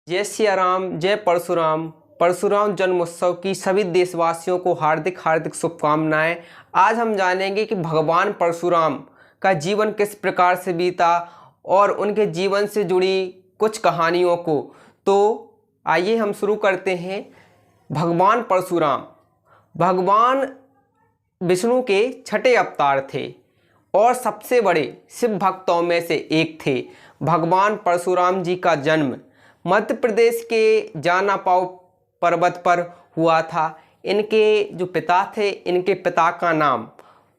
जय सिया राम, जय परशुराम। परशुराम जन्मोत्सव की सभी देशवासियों को हार्दिक हार्दिक शुभकामनाएं। आज हम जानेंगे कि भगवान परशुराम का जीवन किस प्रकार से बीता और उनके जीवन से जुड़ी कुछ कहानियों को। तो आइए हम शुरू करते हैं। भगवान परशुराम भगवान विष्णु के छठे अवतार थे और सबसे बड़े शिव भक्तों में से एक थे। भगवान परशुराम जी का जन्म मध्य प्रदेश के जानापाव पर्वत पर हुआ था। इनके जो पिता थे, इनके पिता का नाम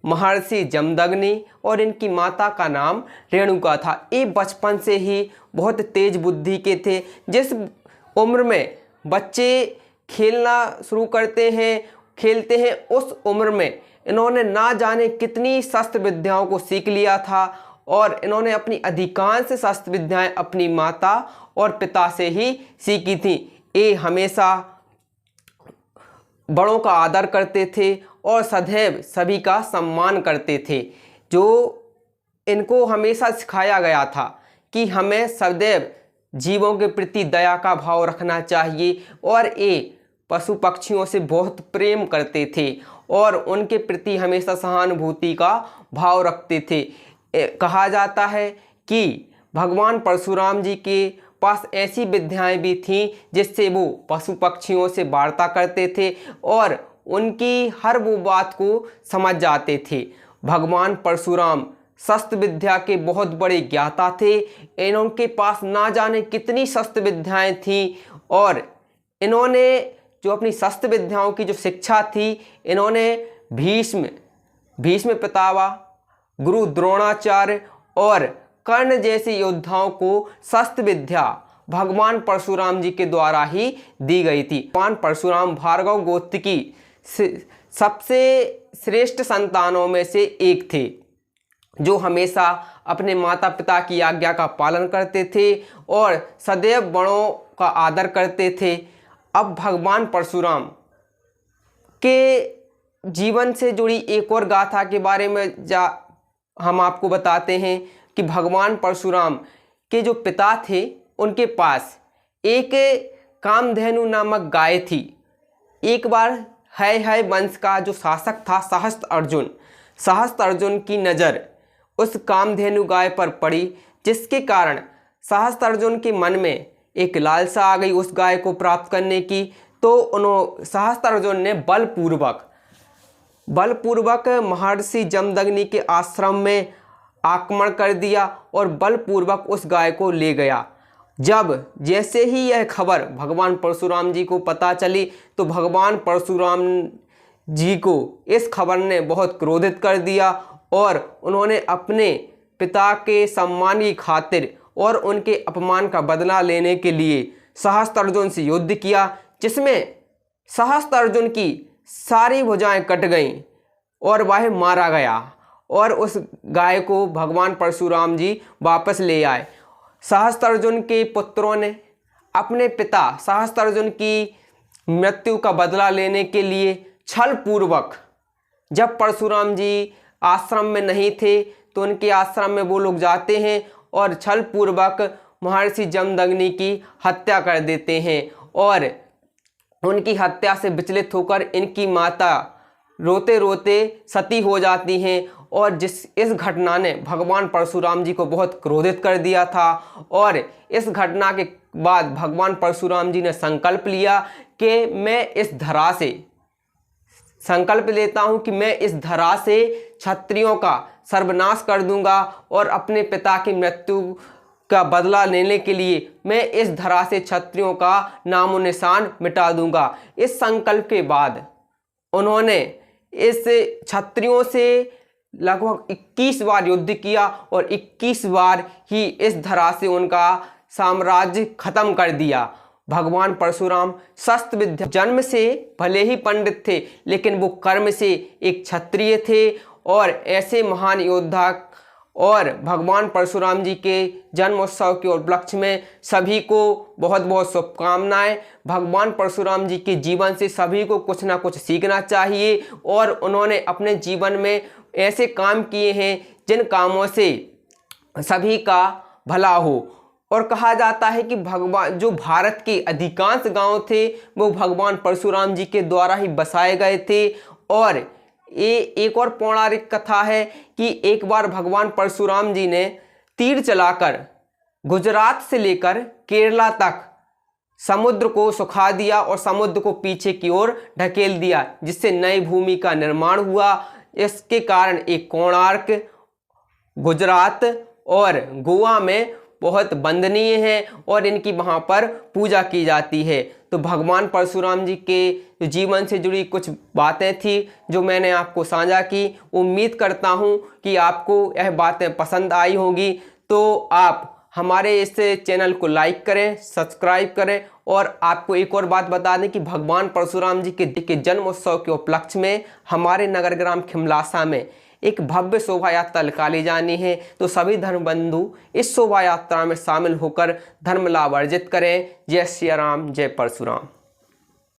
महर्षि जमदग्नि और इनकी माता का नाम रेणुका था। ये बचपन से ही बहुत तेज बुद्धि के थे। जिस उम्र में बच्चे खेलना शुरू करते हैं, खेलते हैं, उस उम्र में इन्होंने ना जाने कितनी शस्त्र विद्याओं को सीख लिया था और इन्होंने अपनी अधिकांश शस्त्र विद्याएं अपनी माता और पिता से ही सीखी थी। ये हमेशा बड़ों का आदर करते थे और सदैव सभी का सम्मान करते थे। जो इनको हमेशा सिखाया गया था कि हमें सदैव जीवों के प्रति दया का भाव रखना चाहिए और ये पशु पक्षियों से बहुत प्रेम करते थे और उनके प्रति हमेशा सहानुभूति का भाव रखते थे। कहा जाता है कि भगवान परशुराम जी के पास ऐसी विद्याएं भी थीं जिससे वो पशु पक्षियों से वार्ता करते थे और उनकी हर वो बात को समझ जाते थे। भगवान परशुराम शस्त्र विद्या के बहुत बड़े ज्ञाता थे। इनके पास ना जाने कितनी शस्त्र विद्याएं थीं और इन्होंने जो अपनी शस्त्र विद्याओं की जो शिक्षा थी, इन्होंने भीष्म पितामह, गुरु द्रोणाचार्य और कर्ण जैसे योद्धाओं को शस्त्र विद्या भगवान परशुराम जी के द्वारा ही दी गई थी। भगवान परशुराम भार्गव गोत्र की सबसे श्रेष्ठ संतानों में से एक थे, जो हमेशा अपने माता पिता की आज्ञा का पालन करते थे और सदैव बड़ों का आदर करते थे। अब भगवान परशुराम के जीवन से जुड़ी एक और गाथा के बारे में हम आपको बताते हैं कि भगवान परशुराम के जो पिता थे, उनके पास एक कामधेनु नामक गाय थी। एक बार है वंश का जो शासक था सहस्त्र अर्जुन की नज़र उस कामधेनु गाय पर पड़ी, जिसके कारण सहस्त्र अर्जुन के मन में एक लालसा आ गई उस गाय को प्राप्त करने की। तो सहस्त्र अर्जुन ने बलपूर्वक महर्षि जमदग्नि के आश्रम में आक्रमण कर दिया और बलपूर्वक उस गाय को ले गया। जैसे ही यह खबर भगवान परशुराम जी को पता चली तो भगवान परशुराम जी को इस खबर ने बहुत क्रोधित कर दिया और उन्होंने अपने पिता के सम्मान की खातिर और उनके अपमान का बदला लेने के लिए सहस्त्र अर्जुन से युद्ध किया, जिसमें सहस्त्र अर्जुन की सारी भुजाएं कट गईं और वह मारा गया और उस गाय को भगवान परशुराम जी वापस ले आए। सहस्त्र अर्जुन के पुत्रों ने अपने पिता सहस्त्र अर्जुन की मृत्यु का बदला लेने के लिए छल पूर्वक, जब परशुराम जी आश्रम में नहीं थे तो उनके आश्रम में वो लोग जाते हैं और छल पूर्वक महर्षि जमदग्नि की हत्या कर देते हैं और उनकी हत्या से विचलित होकर इनकी माता रोते रोते सती हो जाती हैं और इस घटना ने भगवान परशुराम जी को बहुत क्रोधित कर दिया था। और इस घटना के बाद भगवान परशुराम जी ने संकल्प लिया कि मैं इस धरा से संकल्प लेता हूं कि मैं इस धरा से क्षत्रियों का सर्वनाश कर दूंगा और अपने पिता की मृत्यु का बदला लेने के लिए मैं इस धरा से क्षत्रियों का नामो निशान मिटा दूंगा। इस संकल्प के बाद उन्होंने इस क्षत्रियों से लगभग 21 बार युद्ध किया और 21 बार ही इस धरा से उनका साम्राज्य खत्म कर दिया। भगवान परशुराम शस्त्र विद्या जन्म से भले ही पंडित थे, लेकिन वो कर्म से एक क्षत्रिय थे और ऐसे महान योद्धा। और भगवान परशुराम जी के जन्मोत्सव के उपलक्ष्य में सभी को बहुत बहुत शुभकामनाएं। भगवान परशुराम जी के जीवन से सभी को कुछ ना कुछ सीखना चाहिए और उन्होंने अपने जीवन में ऐसे काम किए हैं जिन कामों से सभी का भला हो और कहा जाता है कि भगवान जो भारत के अधिकांश गांव थे वो भगवान परशुराम जी के द्वारा ही बसाए गए थे। और ये एक और पौराणिक कथा है कि एक बार भगवान परशुराम जी ने तीर चलाकर गुजरात से लेकर केरला तक समुद्र को सुखा दिया और समुद्र को पीछे की ओर ढकेल दिया, जिससे नई भूमि का निर्माण हुआ। इसके कारण एक कोणार्क गुजरात और गोवा में बहुत वंदनीय है और इनकी वहाँ पर पूजा की जाती है। तो भगवान परशुराम जी के जीवन से जुड़ी कुछ बातें थी जो मैंने आपको साझा की। उम्मीद करता हूँ कि आपको यह बातें पसंद आई होंगी। तो आप हमारे इस चैनल को लाइक करें, सब्सक्राइब करें। और आपको एक और बात बता दें कि भगवान परशुराम जी के जन्म उत्सव के उपलक्ष्य में हमारे नगर ग्राम खिमलासा में एक भव्य शोभा यात्रा निकाली जानी है। तो सभी धर्म बंधु इस शोभा यात्रा में शामिल होकर धर्म लाभ अर्जित करें। जय श्री राम, जय परशुराम।